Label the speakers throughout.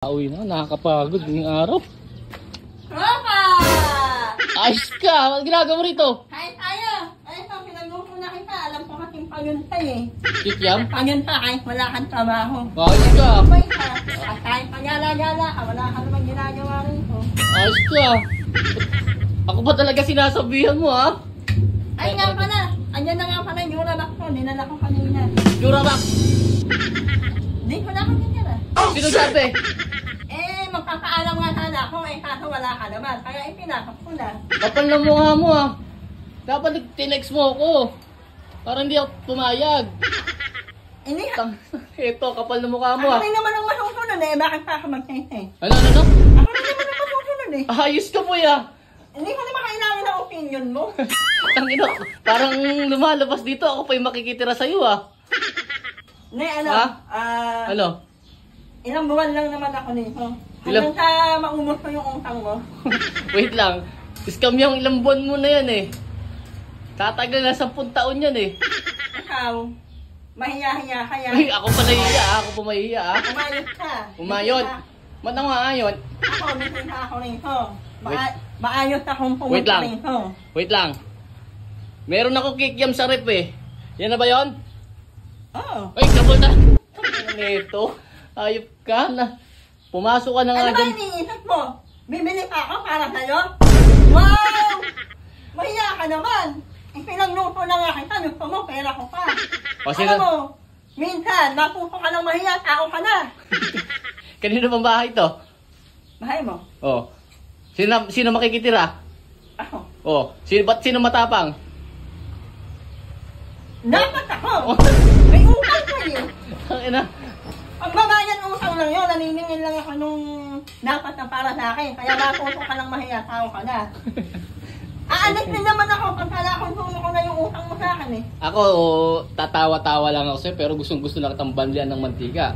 Speaker 1: Uwi na, nakakapagod yung araw.
Speaker 2: Papa!
Speaker 1: Ayos ka! Ano ginagawa mo rito?
Speaker 2: Kain tayo! Ay, ito, pinagluto na kita. Alam ko kasing panyuntay eh.
Speaker 1: Kikyam?
Speaker 2: Panyunta kahit wala kang trabaho.
Speaker 1: Ayos ka!
Speaker 2: May ka. Kahit panyala-gala ka, wala ka naman ginagawa rito.
Speaker 1: Ayos ka! Ako pa talaga sinasabihan mo ha?
Speaker 2: Ay nga pala! Anyan na nga pala yung Durabox ko. Dinala ko kanina.
Speaker 1: Durabox!
Speaker 2: Hindi ko na kanina na.
Speaker 1: Sino sabi?
Speaker 2: Magpapaalam nga sana ako eh kaso wala ka naman. Kaya ipinasok ko na.
Speaker 1: Kapal na mukha mo ha? Dapat tinext mo ako. Para hindi ako pumayag.
Speaker 2: Hindi ha?
Speaker 1: Ito, kapal na mukha mo
Speaker 2: Ako
Speaker 1: ha?
Speaker 2: rin naman ang masusunod eh. Bakit pa ako mag-tete?
Speaker 1: Ano?
Speaker 2: Ako rin naman ang masusunod eh.
Speaker 1: Ayos ka po ya!
Speaker 2: Hindi ko naman kailangan ng opinion mo.
Speaker 1: Tangina, parang lumalabas dito. Ako pa yung makikitira sa'yo ha?
Speaker 2: Ne, ano?
Speaker 1: Ha? Ano?
Speaker 2: Ilang buwan lang naman ako nito.
Speaker 1: Ilang-
Speaker 2: Hanggang sa maumos ko yung utang mo.
Speaker 1: Wait lang. Scam yung ilang buwan mo na yan eh. Tatagal na 10 taon yan eh.
Speaker 2: Ikaw, mahiya-hiya ka yan.
Speaker 1: Ay, ako pa nahiya ah. Ako pa mahiya ah.
Speaker 2: Umayos ka.
Speaker 1: Umayot. Ba't ako maayon?
Speaker 2: Ako, misita ako rito. Maayos akong
Speaker 1: Wait
Speaker 2: pumunta
Speaker 1: lang.
Speaker 2: rito.
Speaker 1: Wait lang. Meron ako kikiam sa rep eh. Yan na ba yun?
Speaker 2: Oo.
Speaker 1: Ay, kabol na. Ano nito? Ayop ka na. Pumasok ka na nga
Speaker 2: Ano ba
Speaker 1: dyan.
Speaker 2: iniisip mo? Bibili pa ako para sa'yo? Wow! Mahiya ka naman. Ipinagluto na nga kita. Gusto mo, pera ko pa.
Speaker 1: O, sino-
Speaker 2: Alam mo, minsan, matuto ka ng mahiya, tao ka na.
Speaker 1: Kanino bang bahay to?
Speaker 2: Bahay mo?
Speaker 1: Oh. Sino makikitira?
Speaker 2: Ako.
Speaker 1: Oh. Ba't sino matapang?
Speaker 2: Dapat ako.
Speaker 1: Oh.
Speaker 2: May utang ka eh.
Speaker 1: Ang ina.
Speaker 2: Pagbabayan utang lang yun, naniningin lang ako nung dapat na para sa akin. Kaya matuto ka ng mahiya, tao ka na. Aanit din naman ako pag kala kong tulo ko na yung utang mo sa akin eh.
Speaker 1: Ako, tatawa-tawa lang ako sa'yo, pero gustong-gusto na kitang banlian ng mantika.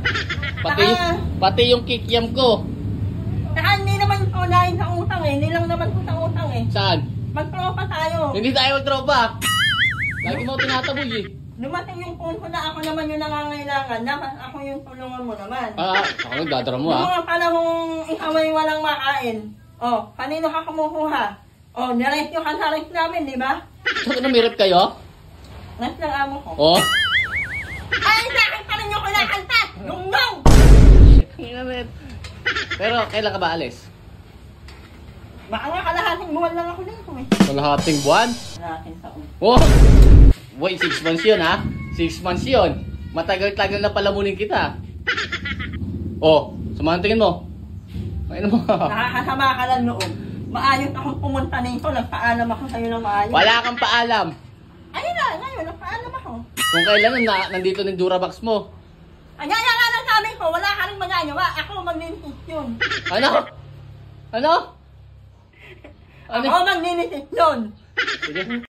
Speaker 1: Pati yung kikiam ko.
Speaker 2: Saka hindi naman ito dahil sa utang eh. Hindi lang naman ito sa utang eh.
Speaker 1: Saan?
Speaker 2: Magtropa tayo.
Speaker 1: Hindi tayo magtropa. Lagi mo tinataboy eh.
Speaker 2: Dumating yung punto na ako naman yung nangangailangan. Dapat ako yung tulungan mo naman.
Speaker 1: Ako nagdadara mo
Speaker 2: Yung
Speaker 1: ah.
Speaker 2: mga panahong ikaw ay walang makain. Oh, kanino ka kumukuha? Oh, niresyo ka sa rest namin, di ba?
Speaker 1: So, namirip kayo?
Speaker 2: Rest ng amo ko.
Speaker 1: Oh.
Speaker 2: Ay, sa akin pa rin yung kinakanta! Lungaw!
Speaker 1: Inamet. Pero kailan ka ba alis?
Speaker 2: Baka nga kalahating buwan lang ako dito eh.
Speaker 1: Kalahating buwan?
Speaker 2: Kalahating taon.
Speaker 1: Oh! Wait, 6 months yun ha? 6 months yun. Matagal-tagal na palamunin kita. Oh, samahan tingin mo. Ayun mo.
Speaker 2: Nakakasama ka lang noon. Maayos akong pumunta nito. Nagpaalam ako sa'yo ng maayos.
Speaker 1: Wala kang paalam.
Speaker 2: Ayun na, ngayon, nagpaalam ako.
Speaker 1: Kung kailan nandito ng Durabox mo.
Speaker 2: Ang nga lang sabi ko, wala ka rin magagawa. Ako maglilitis yun.
Speaker 1: Ano? Ano?
Speaker 2: Ako maglilitis yun.
Speaker 1: Sige.